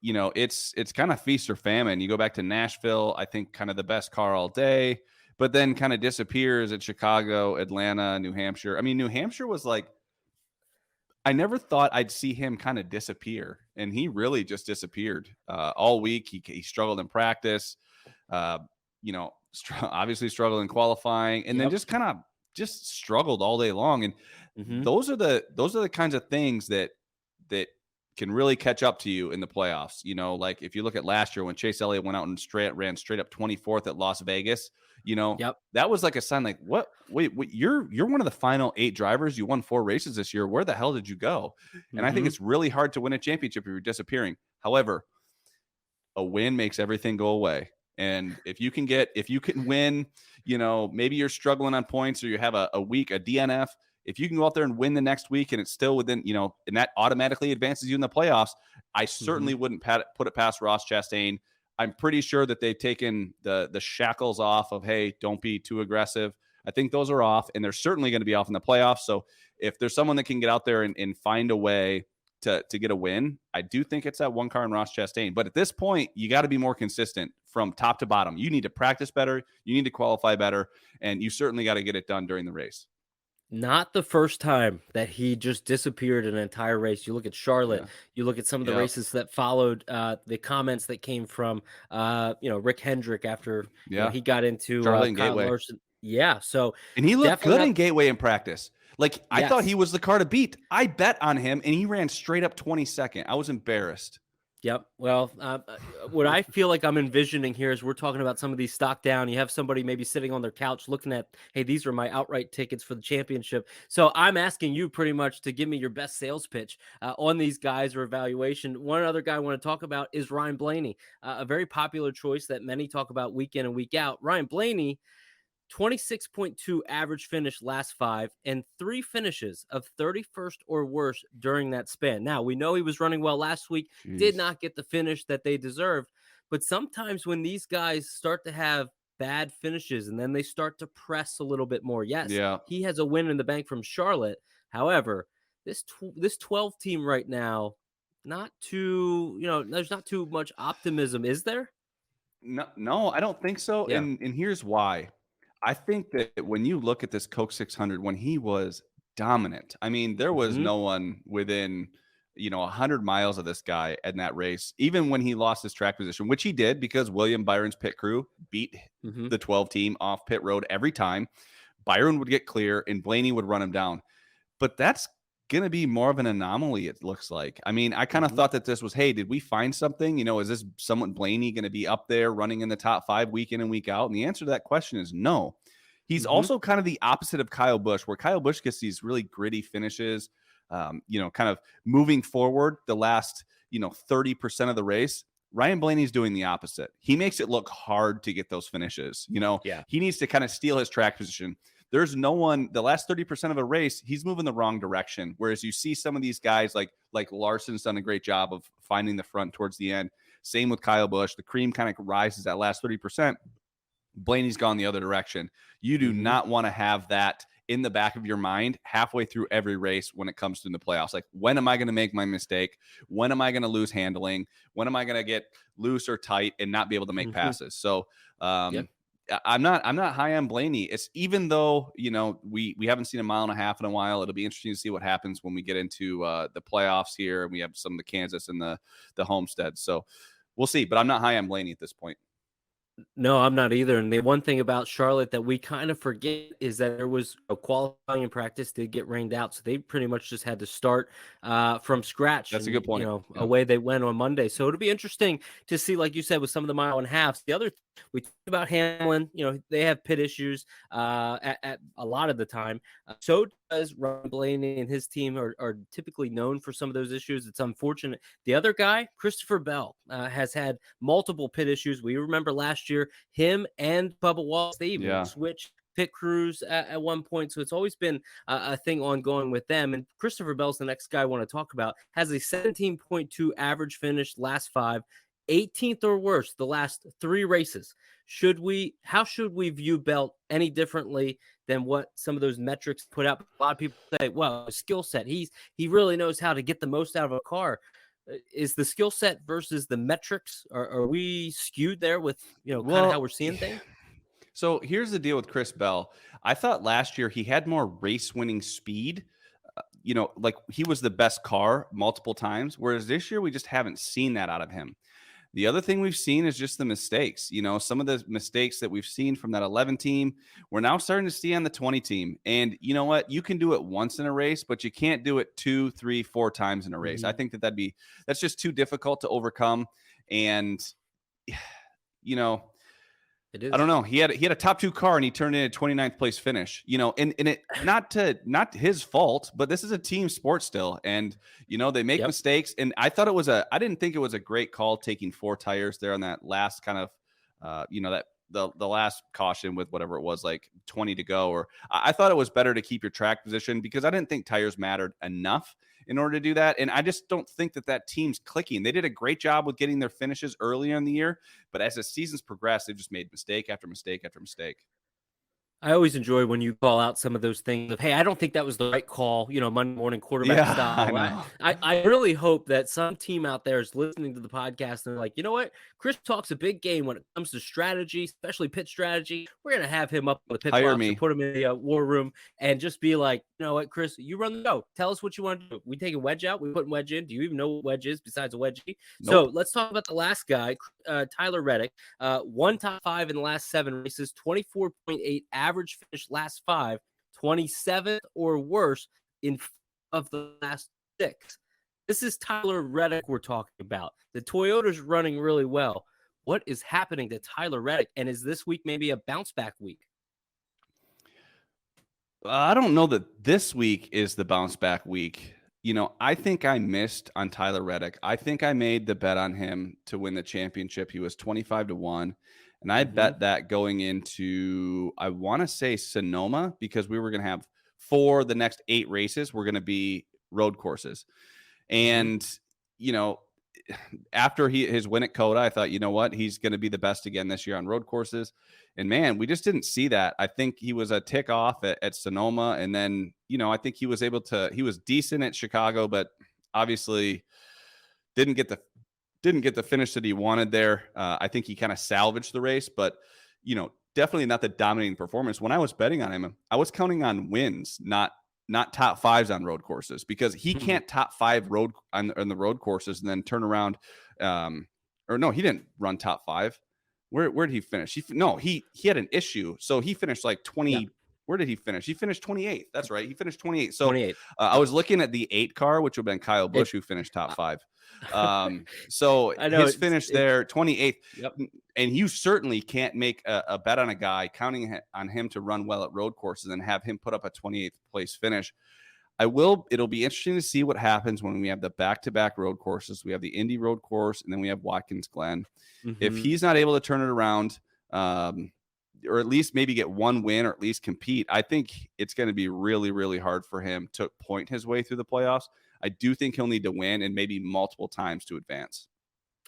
it's kind of feast or famine. You go back to Nashville, I think kind of the best car all day, but then kind of disappears at Chicago, Atlanta, New Hampshire. I mean, New Hampshire was like, I never thought I'd see him kind of disappear, and he really just disappeared all week. He struggled in practice, uh, obviously struggled in qualifying, and then Yep. just kind of just struggled all day long. And Hmm. those are the kinds of things that can really catch up to you in the playoffs. Like if you look at last year when Chase Elliott went out and ran straight up 24th at Las Vegas, Yep. that was like a sign like, what? Wait, you're one of the final 8 drivers. You won 4 races this year. Where the hell did you go? And I think Hmm. it's really hard to win a championship if you're disappearing. However, a win makes everything go away. And if you can win, maybe you're struggling on points or you have a week, a DNF. If you can go out there and win the next week and it's still within, and that automatically advances you in the playoffs, I certainly wouldn't put it past Ross Chastain. I'm pretty sure that they've taken the shackles off of, hey, don't be too aggressive. I think those are off, and they're certainly going to be off in the playoffs. So if there's someone that can get out there and find a way to get a win, I do think it's that one car in Ross Chastain. But at this point, you got to be more consistent from top to bottom. You need to practice better. You need to qualify better, and you certainly got to get it done during the race. Not the first time that he just disappeared an entire race. You look at Charlotte, you look at some of the races that followed, the comments that came from, Rick Hendrick after he got into Charlotte and Kyle Gateway. Larson. Yeah. So, and he looked good in Gateway in practice. Like, I thought he was the car to beat. I bet on him, and he ran straight up 22nd. I was embarrassed. Yep. Well, what I feel like I'm envisioning here is we're talking about some of these stock down. You have somebody maybe sitting on their couch looking at, hey, these are my outright tickets for the championship. So I'm asking you pretty much to give me your best sales pitch on these guys or evaluation. One other guy I want to talk about is Ryan Blaney, a very popular choice that many talk about week in and week out. Ryan Blaney, 26.2 average finish last 5 and 3 finishes of 31st or worse during that span. Now, we know he was running well last week, did not get the finish that they deserved. But sometimes when these guys start to have bad finishes and then they start to press a little bit more, he has a win in the bank from Charlotte. However, this 12 team right now, not too, there's not too much optimism, is there? No, I don't think so. Yeah. And here's why. I think that when you look at this Coke 600, when he was dominant, I mean, there was no one within, 100 miles of this guy in that race, even when he lost his track position, which he did because William Byron's pit crew beat the 12 team off pit road every time. Byron would get clear and Blaney would run him down. But that's going to be more of an anomaly, it looks like. I mean, I kind of thought that this was, hey, did we find something? Is this someone, Blaney, going to be up there running in the top 5 week in and week out? And the answer to that question is no. He's also kind of the opposite of Kyle Busch, where Kyle Busch gets these really gritty finishes, kind of moving forward the last, 30% of the race. Ryan Blaney's doing the opposite. He makes it look hard to get those finishes. He needs to kind of steal his track position. There's no one, the last 30% of a race, he's moving the wrong direction. Whereas you see some of these guys like Larson's done a great job of finding the front towards the end. Same with Kyle Busch. The cream kind of rises that last 30%. Blaney's gone the other direction. You do not want to have that in the back of your mind halfway through every race when it comes to the playoffs. Like, when am I going to make my mistake? When am I going to lose handling? When am I going to get loose or tight and not be able to make passes? So, I'm not high on Blaney. It's even though, we haven't seen a mile and a half in a while. It'll be interesting to see what happens when we get into the playoffs here and we have some of the Kansas and the Homestead. So we'll see, but I'm not high on Blaney at this point. No, I'm not either. And the one thing about Charlotte that we kind of forget is that there was a qualifying in practice did get rained out. So they pretty much just had to start from scratch. That's a good point. Away they went on Monday. So it'll be interesting to see, like you said, with some of the mile and a halves. The other, we talked about Hamlin, they have pit issues at a lot of the time. So does Ryan Blaney, and his team are typically known for some of those issues. It's unfortunate. The other guy, Christopher Bell, has had multiple pit issues. We remember last year, him and Bubba Wallace, they even switched pit crews at one point. So it's always been a thing ongoing with them. And Christopher Bell's the next guy I want to talk about. Has a 17.2 average finish last 5, 18th or worse the last 3 races. How should we view Bell any differently than what some of those metrics put out? A lot of people say, well, skill set, he really knows how to get the most out of a car. Is the skill set versus the metrics, are we skewed there with, kind of how we're seeing things? So here's the deal with Chris Bell. I thought last year he had more race winning speed. Like he was the best car multiple times, whereas this year we just haven't seen that out of him. The other thing we've seen is just the mistakes. Some of the mistakes that we've seen from that 11 team, we're now starting to see on the 20 team. And you know what? You can do it once in a race, but you can't do it 2, 3, 4 times in a race. I think that's just too difficult to overcome. And, It is. I don't know. He had a top 2 car and he turned in a 29th place finish, and it not his fault, but this is a team sport still. And, they make mistakes. And I didn't think it was a great call taking 4 tires there on that last kind of that the last caution with whatever it was, like 20 to go, or I thought it was better to keep your track position because I didn't think tires mattered enough in order to do that. And I just don't think that team's clicking. They did a great job with getting their finishes earlier in the year, but as the seasons progressed, they've just made mistake after mistake after mistake. I always enjoy when you call out some of those things of, hey, I don't think that was the right call, Monday morning quarterback style. I really hope that some team out there is listening to the podcast and they're like, you know what? Chris talks a big game when it comes to strategy, especially pit strategy. We're going to have him up on the pit box and put him in the war room and just be like, you know what, Chris, you run the show. Tell us what you want to do. We take a wedge out. We put a wedge in. Do you even know what wedge is besides a wedgie? Nope. So let's talk about the last guy, Tyler Reddick. Won top 5 in the last 7 races, 24.8 average finish last 5, 27th or worse in of the last 6. This is Tyler Reddick we're talking about. The Toyota's running really well. What is happening to Tyler Reddick? And is this week maybe a bounce back week? I don't know that this week is the bounce back week. I think I missed on Tyler Reddick. I think I made the bet on him to win the championship. He was 25-1. And I bet that going into, I want to say Sonoma, because we were going to have for the next 8 races, we're going to be road courses. And, after his win at Coda, I thought, you know what, he's going to be the best again this year on road courses. And man, we just didn't see that. I think he was a tick off at Sonoma. And then, I think he was decent at Chicago, but obviously didn't get the finish that he wanted there. I think he kind of salvaged the race, but, definitely not the dominating performance. When I was betting on him, I was counting on wins, not top 5s on road courses, because he can't top 5 on the road courses and then turn around. Or no, he didn't run top 5. Where did he finish? He had an issue. So he finished like 20. Yeah. Where did he finish? He finished 28th. That's right. He finished 28th. So 28. I was looking at the 8 car, which would have been Kyle Busch, who finished top 5. So his finish there, 28th. Yep. And you certainly can't make a bet on a guy counting on him to run well at road courses and have him put up a 28th place finish. It'll be interesting to see what happens when we have the back-to-back road courses. We have the Indy road course, and then we have Watkins Glen. If he's not able to turn it around, or at least maybe get one win or at least compete, I think it's going to be really, really hard for him to point his way through the playoffs. I do think he'll need to win and maybe multiple times to advance.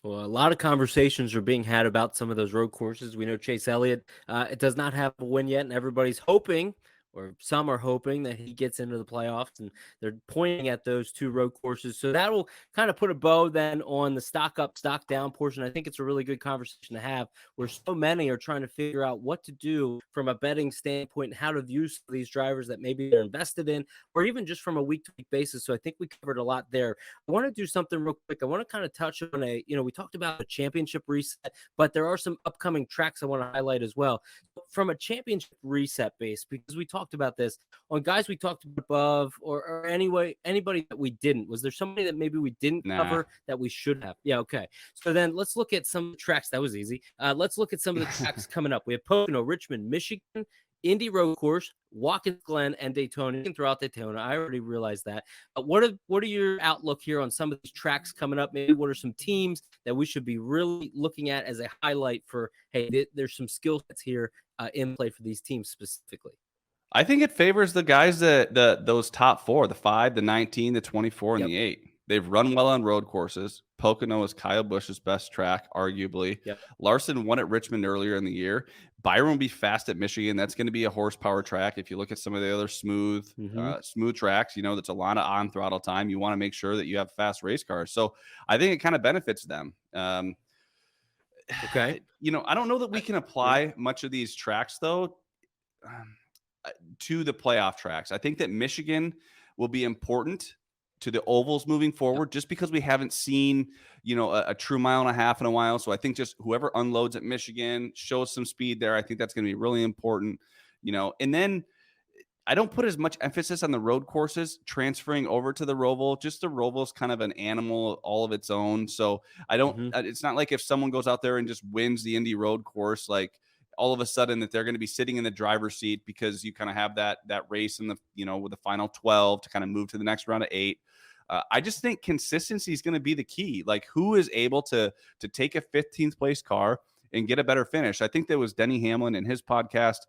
Well, a lot of conversations are being had about some of those road courses. We know Chase Elliott it does not have a win yet, and everybody's hoping, or some are hoping, that he gets into the playoffs, and they're pointing at those 2 road courses. So that will kind of put a bow then on the stock up, stock down portion. I think it's a really good conversation to have, where so many are trying to figure out what to do from a betting standpoint and how to view some of these drivers that maybe they're invested in, or even just from a week-to-week basis. So I think we covered a lot there. I want to do something real quick. I want to kind of touch on we talked about the championship reset, but there are some upcoming tracks I want to highlight as well. From a championship reset base, because we talked about this on guys we talked above, or anybody that we didn't. Was there somebody that maybe we didn't cover that we should have? Yeah, okay. So then let's look at some tracks. That was easy. Let's look at some of the tracks coming up. We have Pocono, Richmond, Michigan, Indy Road Course, Watkins Glen, and Daytona. You can throw out Daytona. I already realized that. What are your outlook here on some of these tracks coming up? Maybe what are some teams that we should be really looking at as a highlight for, hey, there's some skill sets here in play for these teams specifically? I think it favors the guys those top 4, the 5, the 19, the 24, and the 8. They've run well on road courses. Pocono is Kyle Busch's best track, arguably. Yep. Larson won at Richmond earlier in the year. Byron will be fast at Michigan. That's going to be a horsepower track. If you look at some of the other smooth tracks, that's a lot of on throttle time. You want to make sure that you have fast race cars. So I think it kind of benefits them. Okay. I don't know that we can apply much of these tracks, though, to the playoff tracks. I think that Michigan will be important to the ovals moving forward, just because we haven't seen, a true mile and a half in a while. So I think just whoever unloads at Michigan shows some speed there. I think that's going to be really important, and then I don't put as much emphasis on the road courses transferring over to the Roval. Just the Roval's kind of an animal all of its own. So I don't, it's not like if someone goes out there and just wins the Indy road course, like all of a sudden that they're going to be sitting in the driver's seat, because you kind of have that race in the, with the final 12 to kind of move to the next round of 8. I just think consistency is going to be the key. Like, who is able to take a 15th place car and get a better finish. I think there was Denny Hamlin in his podcast,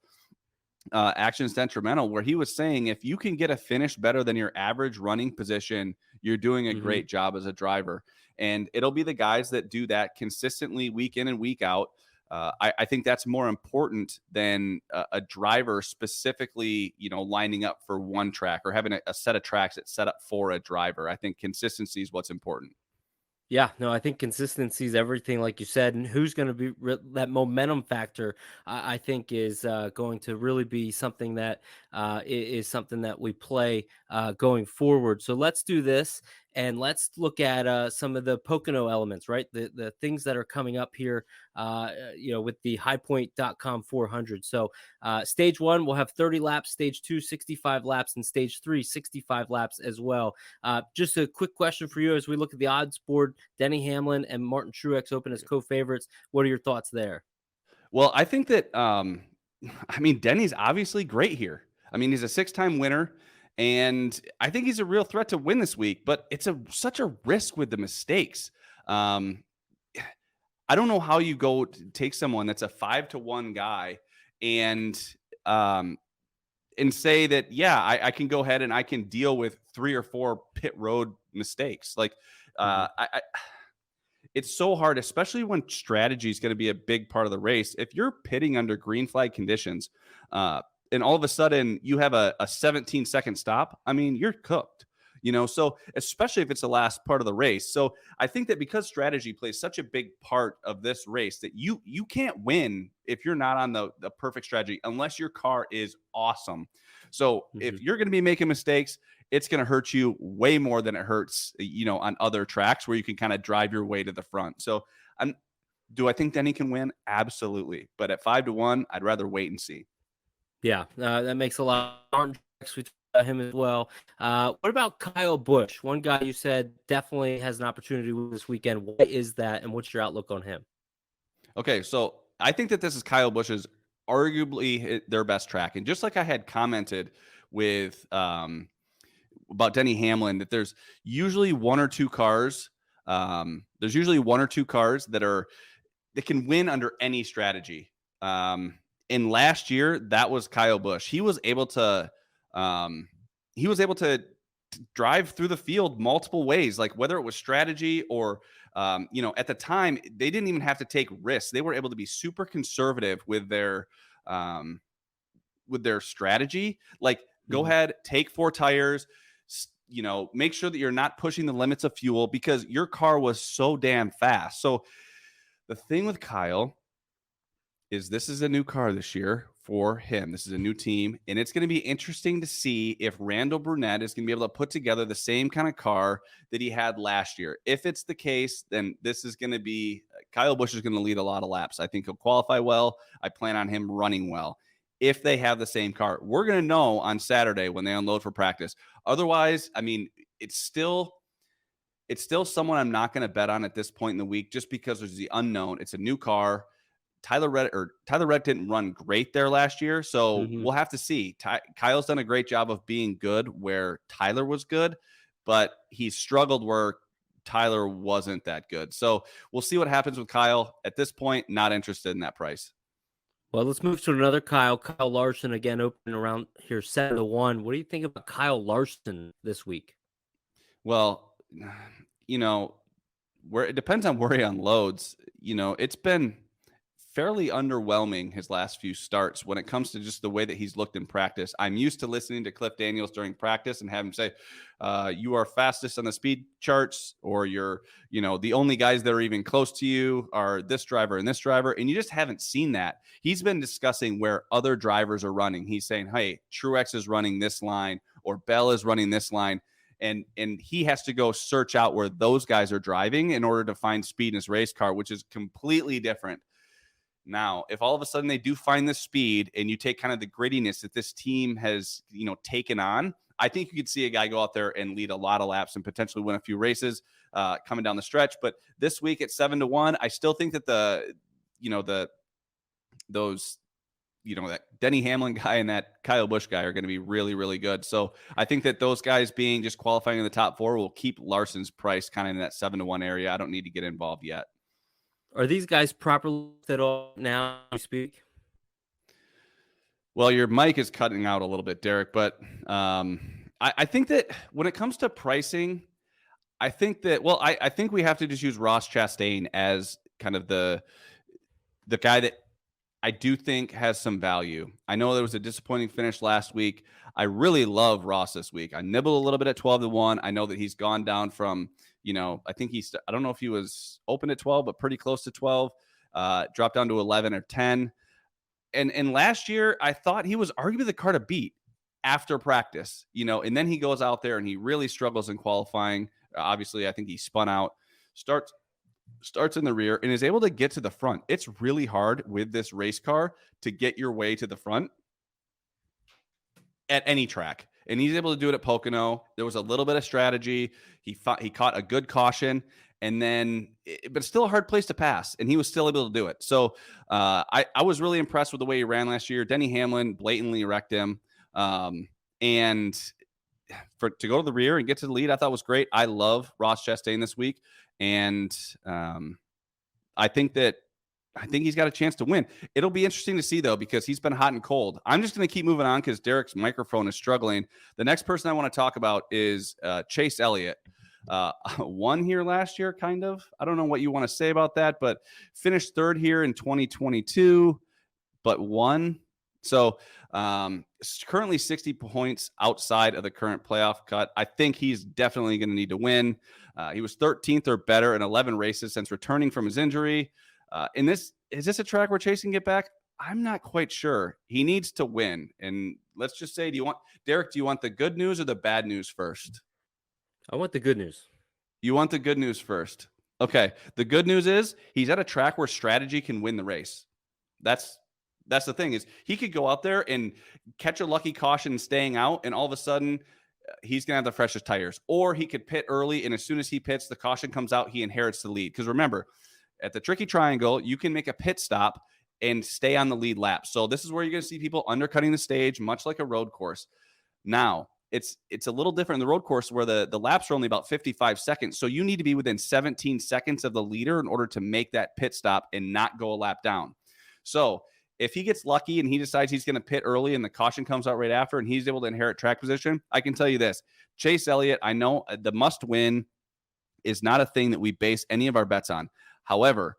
Actions Detrimental, where he was saying if you can get a finish better than your average running position, you're doing a great job as a driver. And it'll be the guys that do that consistently week in and week out. I think that's more important than a driver specifically, lining up for one track or having a set of tracks that's set up for a driver. I think consistency is what's important. Yeah, no, I think consistency is everything, like you said, and who's going to be that momentum factor. I think is going to really be something that is something that we play going forward. So let's do this, and let's look at some of the Pocono elements, right? The things that are coming up here, with the highpoint.com 400. So stage 1, we'll have 30 laps. Stage 2, 65 laps, and stage 3, 65 laps as well. Just a quick question for you as we look at the odds board. Denny Hamlin and Martin Truex open as co-favorites. What are your thoughts there? Well, I think that, Denny's obviously great here. He's a 6-time winner, and I think he's a real threat to win this week, but it's such a risk with the mistakes. I don't know how you go take someone that's a 5-1 guy and say that, yeah, I can go ahead and I can deal with 3 or 4 pit road mistakes. Like, it's so hard, especially when strategy is going to be a big part of the race. If you're pitting under green flag conditions, and all of a sudden you have a 17-second stop, you're cooked. So especially if it's the last part of the race. So I think that because strategy plays such a big part of this race, that you can't win if you're not on the perfect strategy unless your car is awesome. So if you're going to be making mistakes, it's going to hurt you way more than it hurts, on other tracks where you can kind of drive your way to the front. So do I think Denny can win? Absolutely. But at 5-1, I'd rather wait and see. Yeah, that makes a lot of sense. We talked about him as well. What about Kyle Busch? One guy you said definitely has an opportunity this weekend. What is that, and what's your outlook on him? Okay, so I think that this is Kyle Busch's arguably their best track. And just like I had commented with about Denny Hamlin, that there's usually one or two cars that can win under any strategy. And last year, that was Kyle Busch. He was able to drive through the field multiple ways, like whether it was strategy or, at the time, they didn't even have to take risks. They were able to be super conservative with their strategy. Like, go ahead, take 4 tires, make sure that you're not pushing the limits of fuel because your car was so damn fast. So the thing with Kyle is this is a new car this year for him. This is a new team, and it's going to be interesting to see if Randall Brunette is going to be able to put together the same kind of car that he had last year. If it's the case, then this is going to be Kyle Busch is going to lead a lot of laps. I think he'll qualify well. I plan on him running well. If they have the same car, we're going to know on Saturday when they unload for practice. Otherwise, it's still someone I'm not going to bet on at this point in the week just because there's the unknown. It's a new car. Tyler Reddick didn't run great there last year, so we'll have to see. Kyle's done a great job of being good where Tyler was good, but he struggled where Tyler wasn't that good. So we'll see what happens with Kyle. At this point, not interested in that price. Well, let's move to another Kyle Larson, again, opening around here 7-1. What do you think about Kyle Larson this week? Well, where it depends on where he unloads. It's been fairly underwhelming his last few starts when it comes to just the way that he's looked in practice. I'm used to listening to Cliff Daniels during practice and have him say, you are fastest on the speed charts, or you're, the only guys that are even close to you are this driver and this driver. And you just haven't seen that. He's been discussing where other drivers are running. He's saying, hey, Truex is running this line or Bell is running this line. And he has to go search out where those guys are driving in order to find speed in his race car, which is completely different. Now, if all of a sudden they do find the speed and you take kind of the grittiness that this team has, taken on, I think you could see a guy go out there and lead a lot of laps and potentially win a few races coming down the stretch. But this week at 7-1, I still think that that Denny Hamlin guy and that Kyle Busch guy are going to be really, really good. So I think that those guys being just qualifying in the top 4 will keep Larson's price kind of in that 7-1 area. I don't need to get involved yet. Are these guys properly at all now you speak? Well, your mic is cutting out a little bit, Derek, but I think that when it comes to pricing, I think that, well, I think we have to just use Ross Chastain as kind of the guy that I do think has some value. I know there was a disappointing finish last week. I really love Ross this week. I nibbled a little bit at 12-1. I know that he's gone down from, I think I don't know if he was open at 12, but pretty close to 12, dropped down to 11 or 10. And last year, I thought he was arguably the car to beat after practice, and then he goes out there and he really struggles in qualifying. Obviously, I think he spun out, starts in the rear, and is able to get to the front. It's really hard with this race car to get your way to the front at any track. And he's able to do it at Pocono. There was a little bit of strategy. He caught a good caution, and then, but still a hard place to pass, and he was still able to do it. So I was really impressed with the way he ran last year. Denny Hamlin blatantly wrecked him. And to go to the rear and get to the lead, I thought was great. I love Ross Chastain this week. And I think he's got a chance to win. It'll be interesting to see, though, because he's been hot and cold. I'm just going to keep moving on because Derek's microphone is struggling. The next person I want to talk about is Chase Elliott. Won here last year, kind of. I don't know what you want to say about that, but finished third here in 2022, but won. So currently 60 points outside of the current playoff cut. I think he's definitely going to need to win. He was 13th or better in 11 races since returning from his injury. Is this a track where Chase can get back? I'm not quite sure. He needs to win. And let's just say, Derek, do you want the good news or the bad news first? I want the good news. You want the good news first. Okay. The good news is he's at a track where strategy can win the race. That's the thing, is he could go out there and catch a lucky caution staying out, and all of a sudden he's going to have the freshest tires. Or he could pit early, and as soon as he pits, the caution comes out, he inherits the lead. Because remember, at the Tricky Triangle, you can make a pit stop and stay on the lead lap. So this is where you're going to see people undercutting the stage, much like a road course. Now, it's a little different in the road course where the laps are only about 55 seconds. So you need to be within 17 seconds of the leader in order to make that pit stop and not go a lap down. So if he gets lucky and he decides he's going to pit early and the caution comes out right after and he's able to inherit track position, I can tell you this. Chase Elliott, I know the must win is not a thing that we base any of our bets on. However,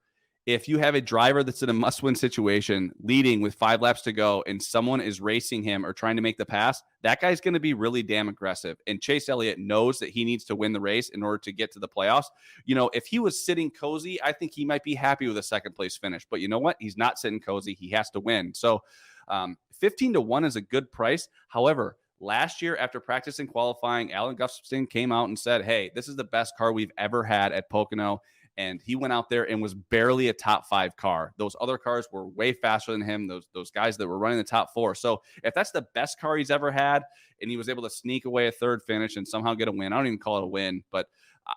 if you have a driver that's in a must-win situation, leading with 5 laps to go, and someone is racing him or trying to make the pass, that guy's going to be really damn aggressive. And Chase Elliott knows that he needs to win the race in order to get to the playoffs. If he was sitting cozy, I think he might be happy with a second-place finish. But you know what? He's not sitting cozy. He has to win. So 15-1 is a good price. However, last year, after practice and qualifying, Alan Gustafson came out and said, hey, this is the best car we've ever had at Pocono. And he went out there and was barely a top 5 car. Those other cars were way faster than him, those guys that were running the top 4. So if that's the best car he's ever had, and he was able to sneak away a third finish and somehow get a win, I don't even call it a win, but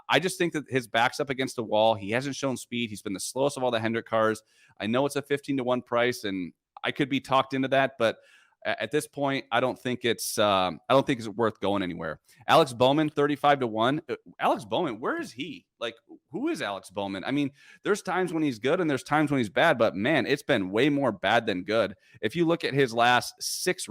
I just think that his back's up against the wall. He hasn't shown speed. He's been the slowest of all the Hendrick cars. I know it's a 15-1 price, and I could be talked into that, but at this point, I don't think it's worth going anywhere. Alex Bowman, 35-1. Alex Bowman, where is he? Like, who is Alex Bowman? I mean, there's times when he's good and there's times when he's bad, but man, it's been way more bad than good. If you look at his last 7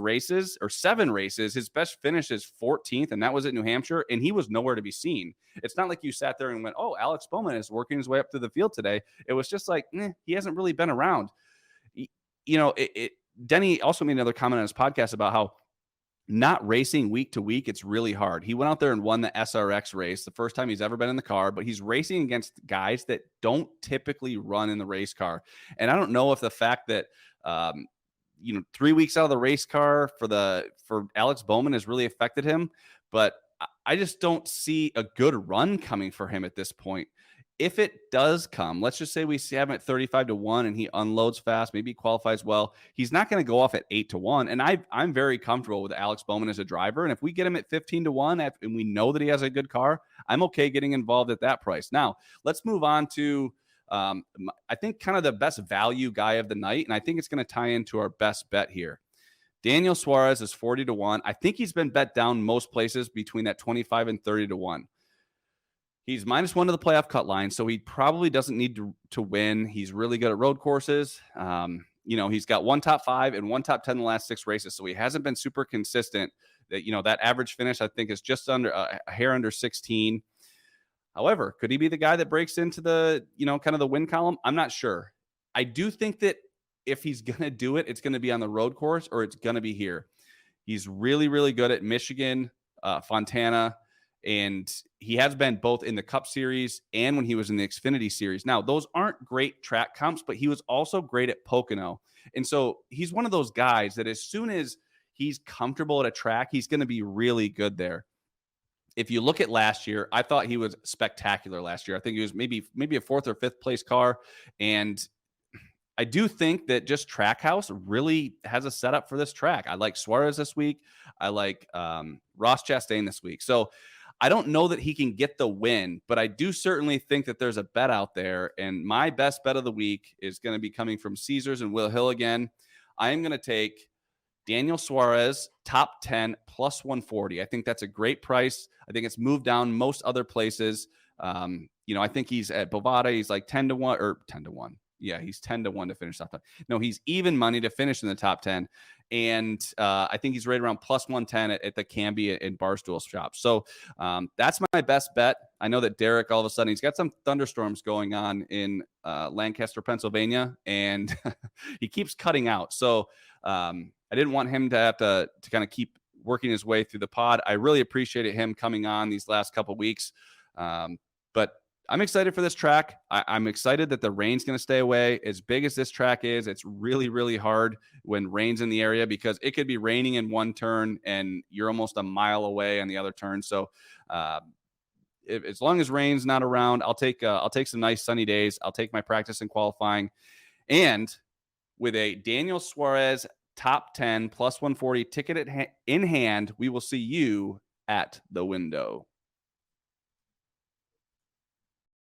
races, his best finish is 14th, and that was at New Hampshire, and he was nowhere to be seen. It's not like you sat there and went, oh, Alex Bowman is working his way up to the field today. It was just like, he hasn't really been around. Denny also made another comment on his podcast about how not racing week to week, it's really hard. He went out there and won the SRX race, the first time he's ever been in the car, but he's racing against guys that don't typically run in the race car. And I don't know if the fact that, 3 weeks out of the race car for Alex Bowman has really affected him, but I just don't see a good run coming for him at this point. If it does come, let's just say we see him at 35-1 and he unloads fast, maybe he qualifies well. He's not going to go off at 8-1. And I'm very comfortable with Alex Bowman as a driver. And if we get him at 15-1 and we know that he has a good car, I'm okay getting involved at that price. Now, let's move on to, I think, kind of the best value guy of the night. And I think it's going to tie into our best bet here. Daniel Suarez is 40-1. I think he's been bet down most places between that 25 and 30-1. He's -1 to the playoff cut line, so he probably doesn't need to win. He's really good at road courses. He's got 1 top 5 and 1 top 10 in the last 6 races, so he hasn't been super consistent. That average finish, I think, is just under a hair under 16. However, could he be the guy that breaks into the, kind of the win column? I'm not sure. I do think that if he's going to do it, it's going to be on the road course or it's going to be here. He's really, really good at Michigan, Fontana, and he has been both in the Cup Series and when he was in the Xfinity Series. Now, those aren't great track comps, but he was also great at Pocono. And so he's one of those guys that as soon as he's comfortable at a track, he's going to be really good there. If you look at last year, I thought he was spectacular last year. I think he was maybe a 4th or 5th place car. And I do think that just Trackhouse really has a setup for this track. I like Suarez this week. I like Ross Chastain this week. So I don't know that he can get the win, but I do certainly think that there's a bet out there. And my best bet of the week is going to be coming from Caesars and Will Hill again. I am going to take Daniel Suarez, top 10, plus 140. I think that's a great price. I think it's moved down most other places. I think he's at Bovada. He's like 10 to 1 or 10 to 1. Yeah, he's 10 to 1 to finish top 10. No, he's even money to finish in the top 10. And I think he's right around plus 110 at the Canby and Barstool shop. So that's my best bet. I know that Derek, all of a sudden, he's got some thunderstorms going on in Lancaster, Pennsylvania, and he keeps cutting out. So I didn't want him to have to kind of keep working his way through the pod. I really appreciated him coming on these last couple weeks. But I'm excited for this track. I'm excited that the rain's going to stay away. As big as this track is, it's really, really hard when rain's in the area because it could be raining in one turn and you're almost a mile away on the other turn. So as long as rain's not around, I'll take some nice sunny days. I'll take my practice and qualifying. And with a Daniel Suarez top 10 plus 140 ticket in hand, we will see you at the window.